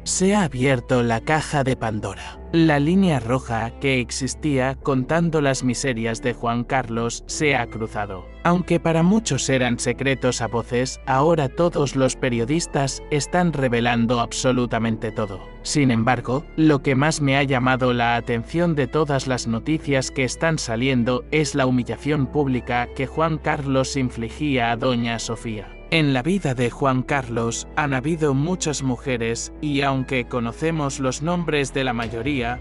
Se ha abierto la caja de Pandora. La línea roja que existía contando las miserias de Juan Carlos se ha cruzado. Aunque para muchos eran secretos a voces, ahora todos los periodistas están revelando absolutamente todo. Sin embargo, lo que más me ha llamado la atención de todas las noticias que están saliendo es la humillación pública que Juan Carlos infligía a doña Sofía. En la vida de Juan Carlos han habido muchas mujeres y aunque conocemos los nombres de la mayoría,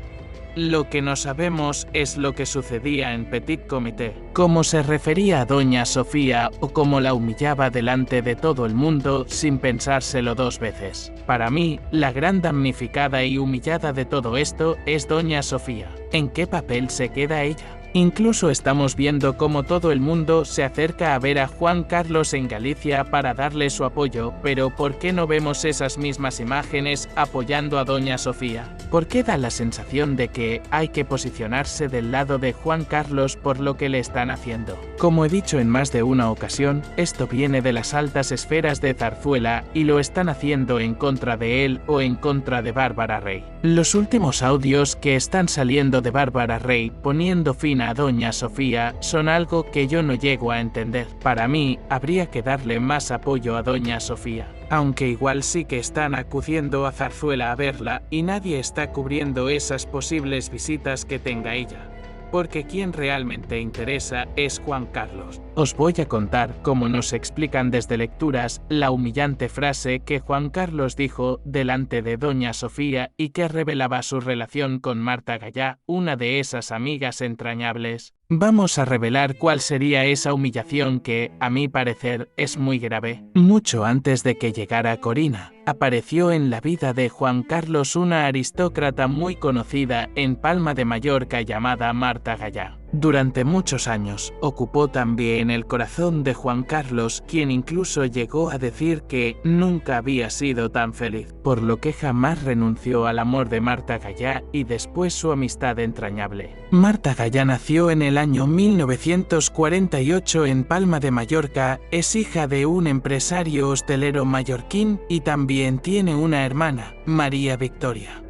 lo que no sabemos es lo que sucedía en Petit Comité, cómo se refería a doña Sofía o cómo la humillaba delante de todo el mundo sin pensárselo dos veces. Para mí, la gran damnificada y humillada de todo esto es doña Sofía. ¿En qué papel se queda ella? Incluso estamos viendo cómo todo el mundo se acerca a ver a Juan Carlos en Galicia para darle su apoyo, pero ¿por qué no vemos esas mismas imágenes apoyando a doña Sofía? ¿Por qué da la sensación de que hay que posicionarse del lado de Juan Carlos por lo que le están haciendo? Como he dicho en más de una ocasión, esto viene de las altas esferas de Zarzuela y lo están haciendo en contra de él o en contra de Bárbara Rey. Los últimos audios que están saliendo de Bárbara Rey poniendo fin a doña Sofía son algo que yo no llego a entender. Para mí, habría que darle más apoyo a doña Sofía. Aunque igual sí que están acudiendo a Zarzuela a verla y nadie está cubriendo esas posibles visitas que tenga ella. Porque quien realmente interesa es Juan Carlos. Os voy a contar cómo nos explican desde lecturas la humillante frase que Juan Carlos dijo delante de doña Sofía y que revelaba su relación con Marta Gallá, una de esas amigas entrañables. Vamos a revelar cuál sería esa humillación que, a mi parecer, es muy grave. Mucho antes de que llegara Corina, apareció en la vida de Juan Carlos una aristócrata muy conocida en Palma de Mallorca llamada Marta Gallá. Durante muchos años ocupó también el corazón de Juan Carlos, quien incluso llegó a decir que nunca había sido tan feliz, por lo que jamás renunció al amor de Marta Gallá y después su amistad entrañable. Marta Gallá nació en el año 1948 en Palma de Mallorca, es hija de un empresario hostelero mallorquín y también tiene una hermana, María Victoria,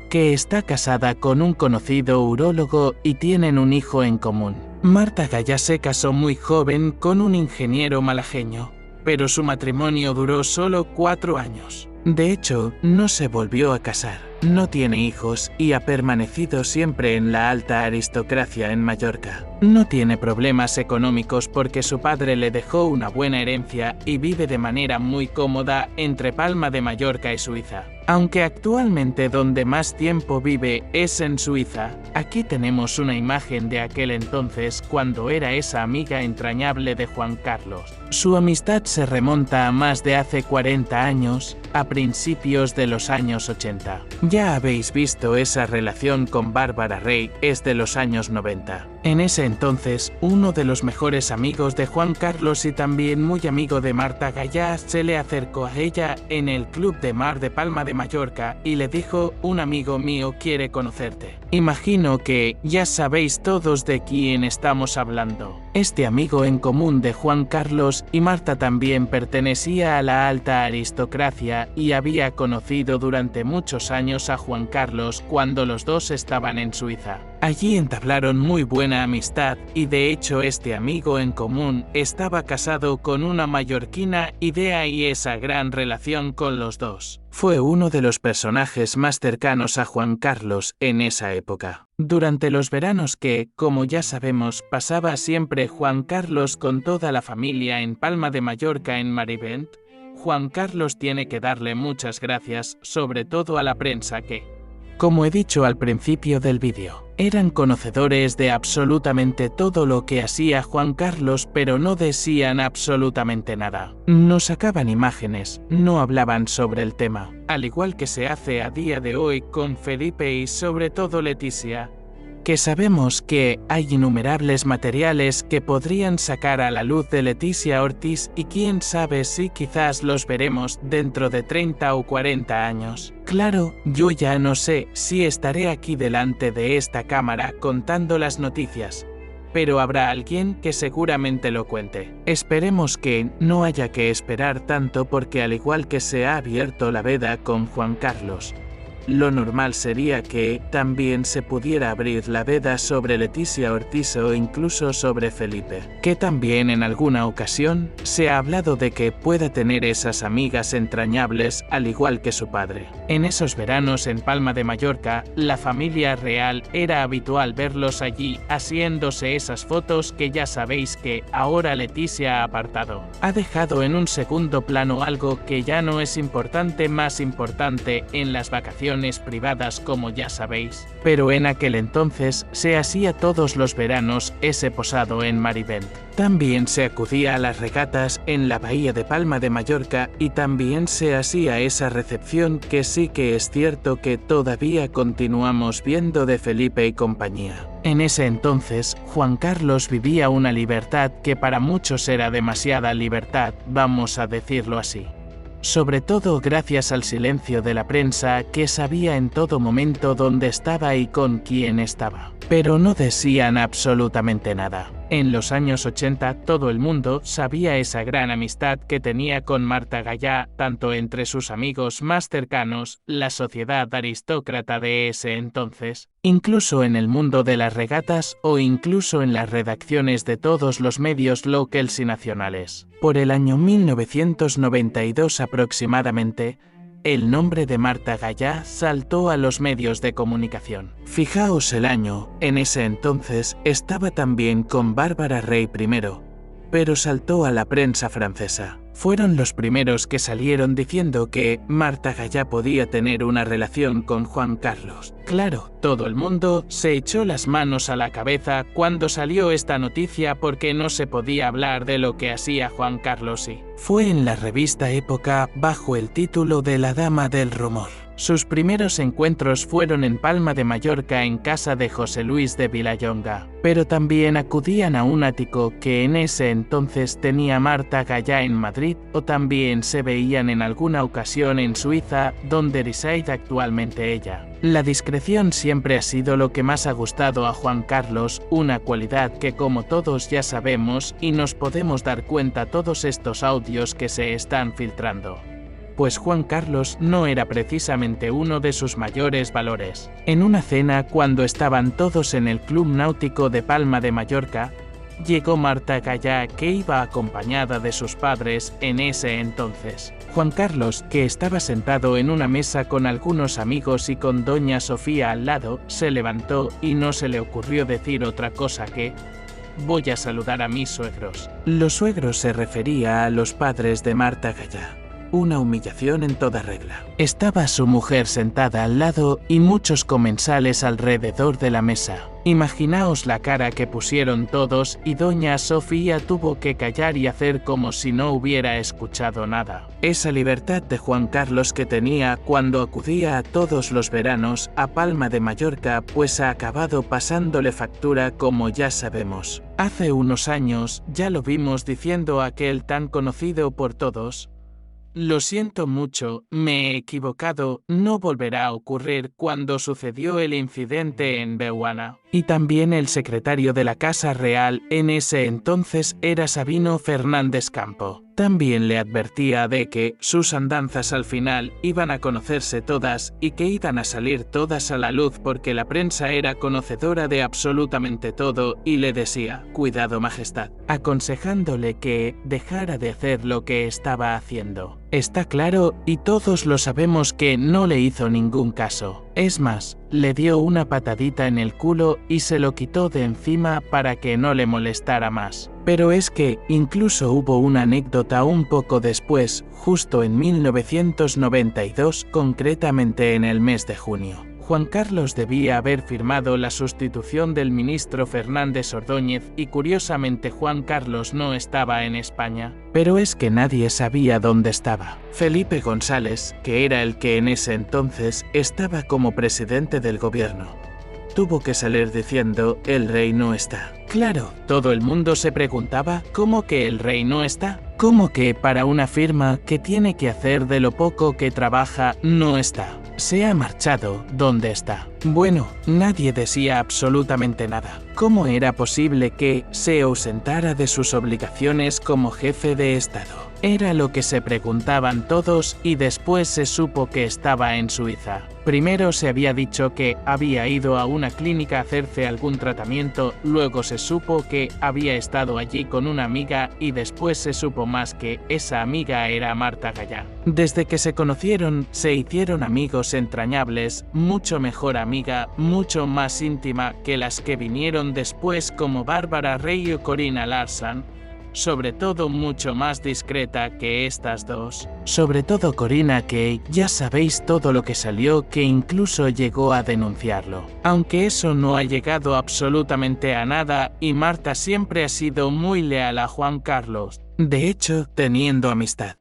que está casada con un conocido urólogo y tienen un hijo en común. Marta Gallá se casó muy joven con un ingeniero malagueño, pero su matrimonio duró solo 4 años. De hecho, no se volvió a casar, no tiene hijos y ha permanecido siempre en la alta aristocracia en Mallorca. No tiene problemas económicos porque su padre le dejó una buena herencia y vive de manera muy cómoda entre Palma de Mallorca y Suiza. Aunque actualmente donde más tiempo vive es en Suiza, aquí tenemos una imagen de aquel entonces cuando era esa amiga entrañable de Juan Carlos. Su amistad se remonta a más de hace 40 años, a principios de los años 80. Ya habéis visto esa relación con Bárbara Rey, es de los años 90. En ese entonces, uno de los mejores amigos de Juan Carlos y también muy amigo de Marta Gallá se le acercó a ella en el Club de Mar de Palma de Mallorca y le dijo: un amigo mío quiere conocerte. Imagino que ya sabéis todos de quién estamos hablando. Este amigo en común de Juan Carlos y Marta también pertenecía a la alta aristocracia y había conocido durante muchos años a Juan Carlos cuando los dos estaban en Suiza. Allí entablaron muy buena amistad y de hecho este amigo en común estaba casado con una mallorquina y de ahí esa gran relación con los dos. Fue uno de los personajes más cercanos a Juan Carlos en esa época. Durante los veranos que, como ya sabemos, pasaba siempre Juan Carlos con toda la familia en Palma de Mallorca en Marivent, Juan Carlos tiene que darle muchas gracias, sobre todo a la prensa que, como he dicho al principio del vídeo, eran conocedores de absolutamente todo lo que hacía Juan Carlos, pero no decían absolutamente nada. No sacaban imágenes, no hablaban sobre el tema, al igual que se hace a día de hoy con Felipe y sobre todo Leticia, que sabemos que hay innumerables materiales que podrían sacar a la luz de Leticia Ortiz y quién sabe si quizás los veremos dentro de 30 o 40 años. Claro, yo ya no sé si estaré aquí delante de esta cámara contando las noticias, pero habrá alguien que seguramente lo cuente. Esperemos que no haya que esperar tanto porque al igual que se ha abierto la veda con Juan Carlos, lo normal sería que también se pudiera abrir la veda sobre Leticia Ortiz o incluso sobre Felipe, que también en alguna ocasión se ha hablado de que pueda tener esas amigas entrañables al igual que su padre. En esos veranos en Palma de Mallorca, la familia real era habitual verlos allí haciéndose esas fotos que ya sabéis que ahora Leticia ha apartado. Ha dejado en un segundo plano algo que ya no es importante, más importante en las vacaciones privadas como ya sabéis, pero en aquel entonces se hacía todos los veranos ese posado en Marivent. También se acudía a las regatas en la bahía de Palma de Mallorca y también se hacía esa recepción que sí que es cierto que todavía continuamos viendo de Felipe y compañía. En ese entonces, Juan Carlos vivía una libertad que para muchos era demasiada libertad, vamos a decirlo así. Sobre todo gracias al silencio de la prensa que sabía en todo momento dónde estaba y con quién estaba. Pero no decían absolutamente nada. En los años 80 todo el mundo sabía esa gran amistad que tenía con Marta Gallá, tanto entre sus amigos más cercanos, la sociedad aristócrata de ese entonces, incluso en el mundo de las regatas o incluso en las redacciones de todos los medios locales y nacionales. Por el año 1992 aproximadamente, el nombre de Marta Gallá saltó a los medios de comunicación. Fijaos el año, en ese entonces estaba también con Bárbara Rey primero, pero saltó a la prensa francesa. Fueron los primeros que salieron diciendo que Marta Gallá podía tener una relación con Juan Carlos. Claro, todo el mundo se echó las manos a la cabeza cuando salió esta noticia porque no se podía hablar de lo que hacía Juan Carlos y fue en la revista Época bajo el título de La Dama del Rumor. Sus primeros encuentros fueron en Palma de Mallorca en casa de José Luis de Vilallonga, pero también acudían a un ático que en ese entonces tenía Marta Gallá en Madrid o también se veían en alguna ocasión en Suiza, donde reside actualmente ella. La discreción siempre ha sido lo que más ha gustado a Juan Carlos, una cualidad que como todos ya sabemos y nos podemos dar cuenta todos estos audios que se están filtrando. Pues Juan Carlos no era precisamente uno de sus mayores valores. En una cena cuando estaban todos en el Club Náutico de Palma de Mallorca, llegó Marta Gallá que iba acompañada de sus padres en ese entonces. Juan Carlos, que estaba sentado en una mesa con algunos amigos y con doña Sofía al lado, se levantó y no se le ocurrió decir otra cosa que «Voy a saludar a mis suegros». Los suegros se refería a los padres de Marta Gallá. Una humillación en toda regla. Estaba su mujer sentada al lado y muchos comensales alrededor de la mesa. Imaginaos la cara que pusieron todos y doña Sofía tuvo que callar y hacer como si no hubiera escuchado nada. Esa libertad de Juan Carlos que tenía cuando acudía a todos los veranos a Palma de Mallorca pues ha acabado pasándole factura como ya sabemos. Hace unos años ya lo vimos diciendo aquel tan conocido por todos: «Lo siento mucho, me he equivocado, no volverá a ocurrir», cuando sucedió el incidente en Behuana. Y también el secretario de la Casa Real en ese entonces era Sabino Fernández Campo. También le advertía de que sus andanzas al final iban a conocerse todas y que iban a salir todas a la luz porque la prensa era conocedora de absolutamente todo y le decía «Cuidado, majestad», aconsejándole que dejara de hacer lo que estaba haciendo. Está claro y todos lo sabemos que no le hizo ningún caso. Es más, le dio una patadita en el culo y se lo quitó de encima para que no le molestara más. Pero es que incluso hubo una anécdota un poco después, justo en 1992, concretamente en el mes de junio. Juan Carlos debía haber firmado la sustitución del ministro Fernández Ordóñez y curiosamente Juan Carlos no estaba en España. Pero es que nadie sabía dónde estaba. Felipe González, que era el que en ese entonces estaba como presidente del gobierno, tuvo que salir diciendo «El rey no está». Claro, todo el mundo se preguntaba ¿cómo que el rey no está? ¿Cómo que para una firma que tiene que hacer de lo poco que trabaja no está? Se ha marchado, ¿dónde está? Bueno, nadie decía absolutamente nada. ¿Cómo era posible que se ausentara de sus obligaciones como jefe de Estado? Era lo que se preguntaban todos y después se supo que estaba en Suiza. Primero se había dicho que había ido a una clínica a hacerse algún tratamiento, luego se supo que había estado allí con una amiga y después se supo más que esa amiga era Marta Gallá. Desde que se conocieron, se hicieron amigos entrañables, mucho mejor amiga, mucho más íntima que las que vinieron después como Bárbara Rey o Corina Larsson. Sobre todo mucho más discreta que estas dos. Sobre todo Corina, que ya sabéis todo lo que salió, que incluso llegó a denunciarlo. Aunque eso no ha llegado absolutamente a nada y Marta siempre ha sido muy leal a Juan Carlos. De hecho, teniendo amistad.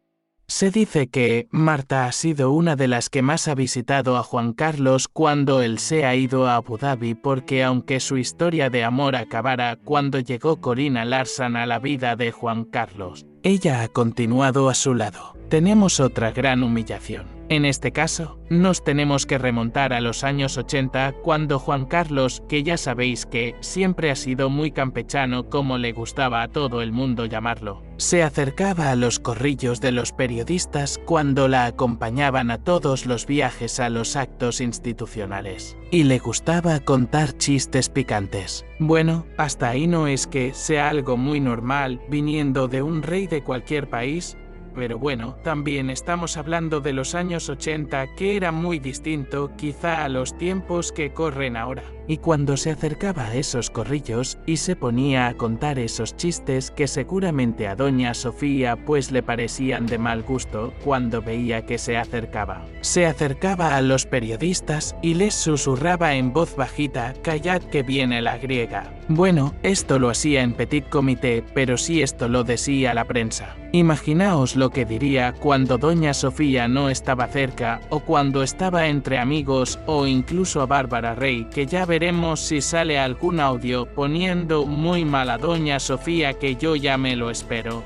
Se dice que Marta ha sido una de las que más ha visitado a Juan Carlos cuando él se ha ido a Abu Dhabi porque aunque su historia de amor acabara cuando llegó Corina Larsson a la vida de Juan Carlos, ella ha continuado a su lado. Tenemos otra gran humillación. En este caso, nos tenemos que remontar a los años 80 cuando Juan Carlos, que ya sabéis que siempre ha sido muy campechano como le gustaba a todo el mundo llamarlo, se acercaba a los corrillos de los periodistas cuando la acompañaban a todos los viajes a los actos institucionales. Y le gustaba contar chistes picantes. Bueno, hasta ahí no es que sea algo muy normal viniendo de un rey de cualquier país. Pero bueno, también estamos hablando de los años 80, que era muy distinto quizá a los tiempos que corren ahora. Y cuando se acercaba a esos corrillos y se ponía a contar esos chistes que seguramente a doña Sofía pues le parecían de mal gusto cuando veía que se acercaba. Se acercaba a los periodistas y les susurraba en voz bajita: «Callad que viene la griega». Bueno, esto lo hacía en petit comité, pero si esto lo decía la prensa. Imaginaos lo que diría cuando doña Sofía no estaba cerca, o cuando estaba entre amigos, o incluso a Bárbara Rey, que ya veremos si sale algún audio poniendo muy mal a doña Sofía, que yo ya me lo espero.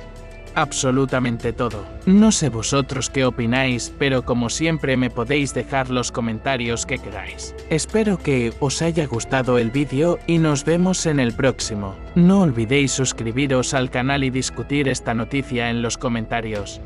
Absolutamente todo. No sé vosotros qué opináis, pero como siempre me podéis dejar los comentarios que queráis. Espero que os haya gustado el vídeo y nos vemos en el próximo. No olvidéis suscribiros al canal y discutir esta noticia en los comentarios.